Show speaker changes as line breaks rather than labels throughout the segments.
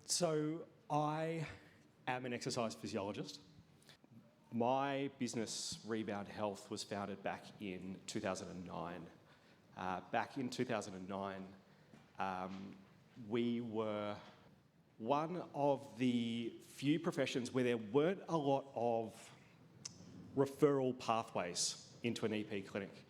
So I am an exercise physiologist. My business, Rebound Health, was founded back in 2009. Back in 2009, we were one of the few professions where there weren't a lot of referral pathways into an EP clinic.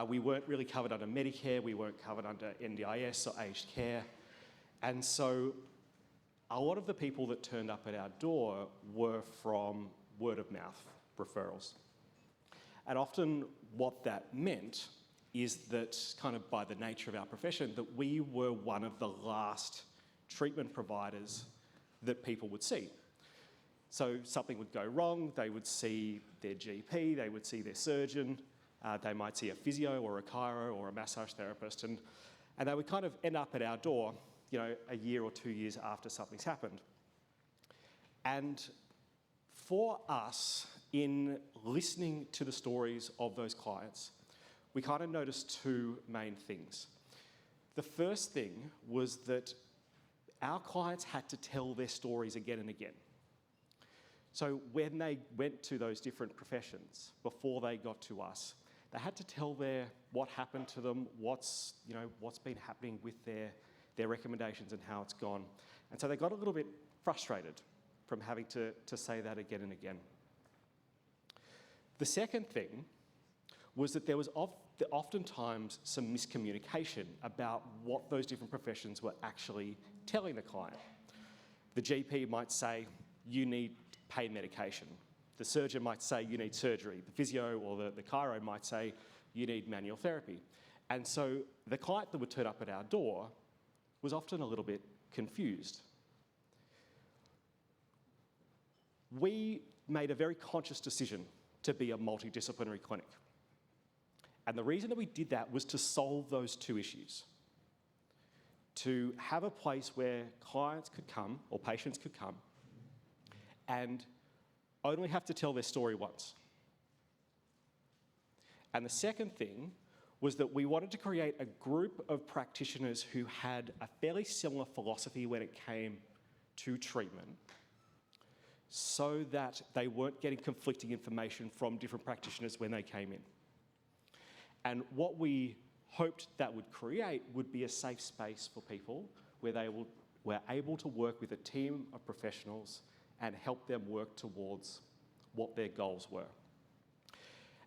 We weren't really covered under Medicare, we weren't covered under NDIS or aged care. And so a lot of the people that turned up at our door were from word of mouth referrals. And often what that meant is that, kind of by the nature of our profession, that we were one of the last treatment providers that people would see. So something would go wrong, they would see their GP, they would see their surgeon, they might see a physio or a chiro or a massage therapist, and they would kind of end up at our door, you know, a year or 2 years after something's happened. And for us, in listening to the stories of those clients, we kind of noticed two main things. The first thing was that our clients had to tell their stories again and again. So when they went to those different professions before they got to us, they had to tell what happened to them, what's been happening with their recommendations and how it's gone. And so they got a little bit frustrated from having to say that again and again. The second thing was that there was oftentimes some miscommunication about what those different professions were actually telling the client. The GP might say, you need pain medication. The surgeon might say, you need surgery. The physio or the chiro might say, you need manual therapy. And so the client that would turn up at our door was often a little bit confused. We made a very conscious decision to be a multidisciplinary clinic. And the reason that we did that was to solve those two issues. To have a place where clients could come, or patients could come, and only have to tell their story once. And the second thing was that we wanted to create a group of practitioners who had a fairly similar philosophy when it came to treatment, so that they weren't getting conflicting information from different practitioners when they came in. And what we hoped that would create would be a safe space for people where they were able to work with a team of professionals and help them work towards what their goals were.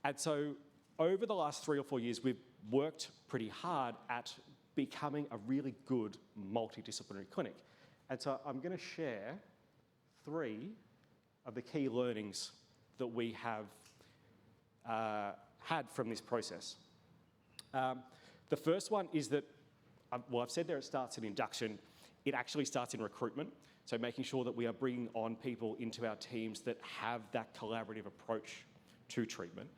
And so over the last 3 or 4 years, we've worked pretty hard at becoming a really good multidisciplinary clinic. And so I'm going to share 3 of the key learnings that we have had from this process. The first one is that, I've said there it starts in induction. It actually starts in recruitment. So making sure that we are bringing on people into our teams that have that collaborative approach to treatment.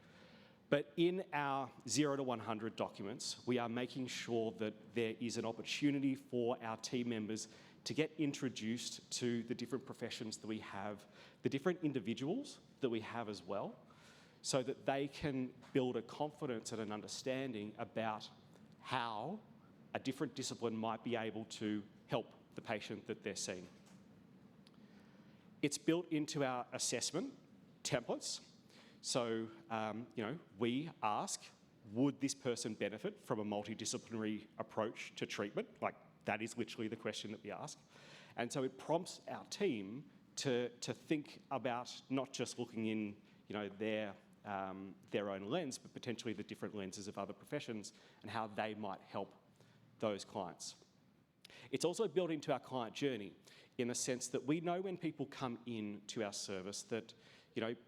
But in our 0 to 100 documents, we are making sure that there is an opportunity for our team members to get introduced to the different professions that we have, the different individuals that we have as well, so that they can build a confidence and an understanding about how a different discipline might be able to help the patient that they're seeing. It's built into our assessment templates. So, we ask, would this person benefit from a multidisciplinary approach to treatment? Like, that is literally the question that we ask. And so it prompts our team to think about not just looking in, their own lens, but potentially the different lenses of other professions and how they might help those clients. It's also built into our client journey in the sense that we know when people come in to our service that,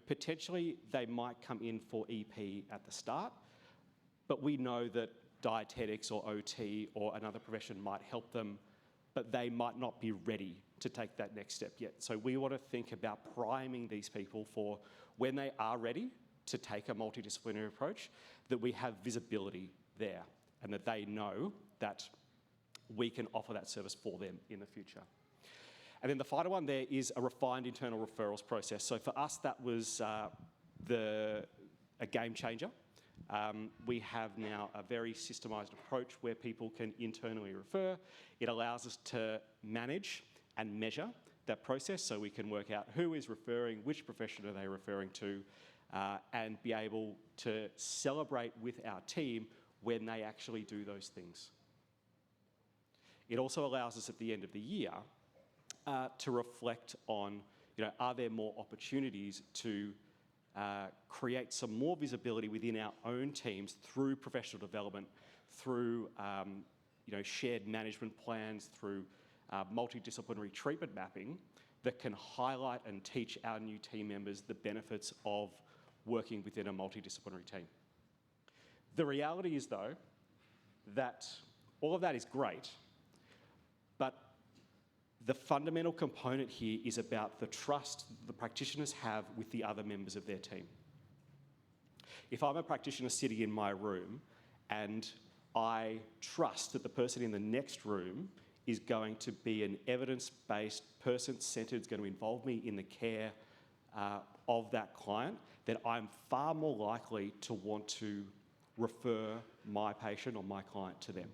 potentially they might come in for EP at the start, but we know that dietetics or OT or another profession might help them, but they might not be ready to take that next step yet. So we want to think about priming these people for when they are ready to take a multidisciplinary approach, that we have visibility there and that they know that we can offer that service for them in the future. And then the final one there is a refined internal referrals process. So for us, that was a game changer. We have now a very systemised approach where people can internally refer. It allows us to manage and measure that process so we can work out who is referring, which profession are they referring to, and be able to celebrate with our team when they actually do those things. It also allows us at the end of the year to reflect on, are there more opportunities to create some more visibility within our own teams through professional development, through shared management plans, through multidisciplinary treatment mapping that can highlight and teach our new team members the benefits of working within a multidisciplinary team. The reality is, though, that all of that is great, but the fundamental component here is about the trust the practitioners have with the other members of their team. If I'm a practitioner sitting in my room and I trust that the person in the next room is going to be an evidence-based, person-centred, is going to involve me in the care of that client, then I'm far more likely to want to refer my patient or my client to them.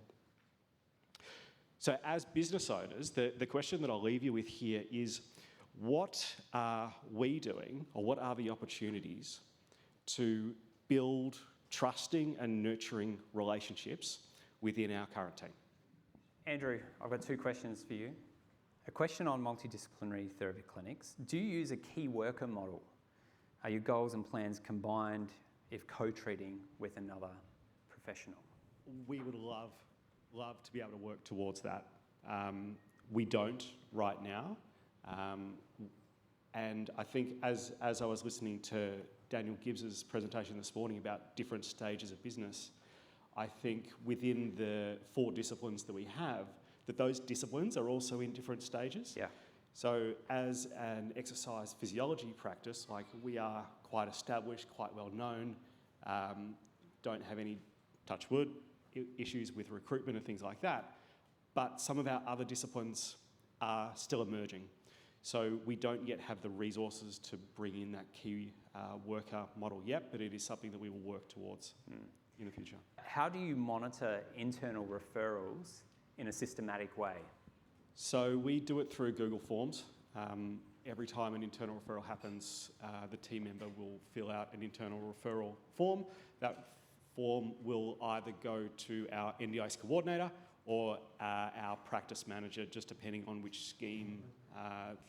So as business owners, the question that I'll leave you with here is, what are we doing, or what are the opportunities to build trusting and nurturing relationships within our current team?
Andrew, I've got 2 questions for you. A question on multidisciplinary therapy clinics. Do you use a key worker model? Are your goals and plans combined if co-treating with another professional?
We would love to be able to work towards that. We don't right now. And I think as I was listening to Daniel Gibbs's presentation this morning about different stages of business, I think within the 4 disciplines that we have, that those disciplines are also in different stages.
Yeah.
So as an exercise physiology practice, like, we are quite established, quite well known, don't have any, touch wood, issues with recruitment and things like that. But some of our other disciplines are still emerging. So we don't yet have the resources to bring in that key worker model yet, but it is something that we will work towards in the future.
How do you monitor internal referrals in a systematic way?
So we do it through Google Forms. Every time an internal referral happens, the team member will fill out an internal referral form. That form will either go to our NDIS coordinator or our practice manager, just depending on which scheme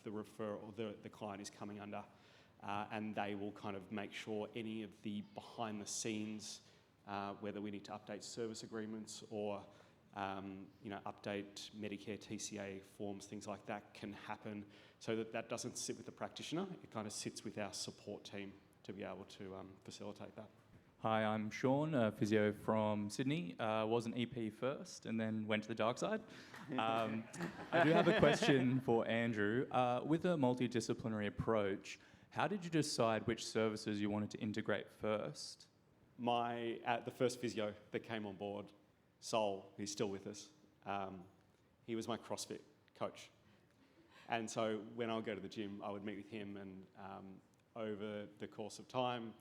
the client is coming under. And they will kind of make sure any of the behind the scenes, whether we need to update service agreements or update Medicare TCA forms, things like that can happen, so that doesn't sit with the practitioner. It kind of sits with our support team to be able to facilitate that.
Hi, I'm Sean, a physio from Sydney. Was an EP first and then went to the dark side. I do have a question for Andrew. With a multidisciplinary approach, how did you decide which services you wanted to integrate first?
The first physio that came on board, Sol, who's still with us, he was my CrossFit coach. And so when I would go to the gym, I would meet with him, and over the course of time,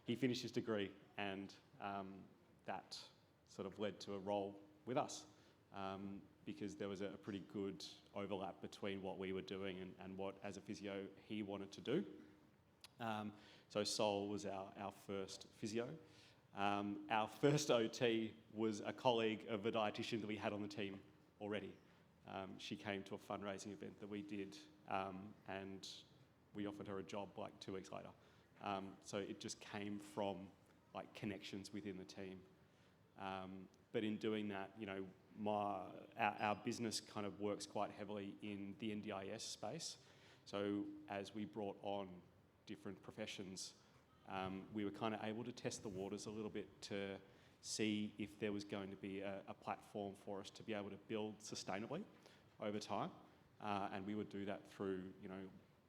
he finished his degree, and that sort of led to a role with us because there was a pretty good overlap between what we were doing and what, as a physio, he wanted to do. So Sol was our first physio. Our first OT was a colleague of a dietitian that we had on the team already. She came to a fundraising event that we did, and we offered her a job like 2 weeks later. So it just came from like connections within the team. But in doing that, our business kind of works quite heavily in the NDIS space. So as we brought on different professions, we were kind of able to test the waters a little bit to see if there was going to be a platform for us to be able to build sustainably over time. And we would do that through,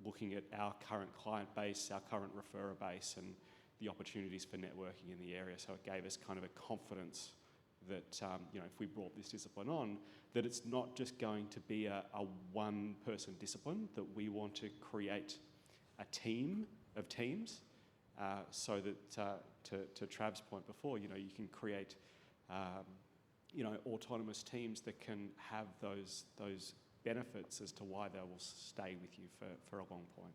looking at our current client base, our current referrer base, and the opportunities for networking in the area. So it gave us kind of a confidence that, if we brought this discipline on, that it's not just going to be a one-person discipline, that we want to create a team of teams so that, to Trav's point before, you can create, autonomous teams that can have those benefits as to why they will stay with you for a long point.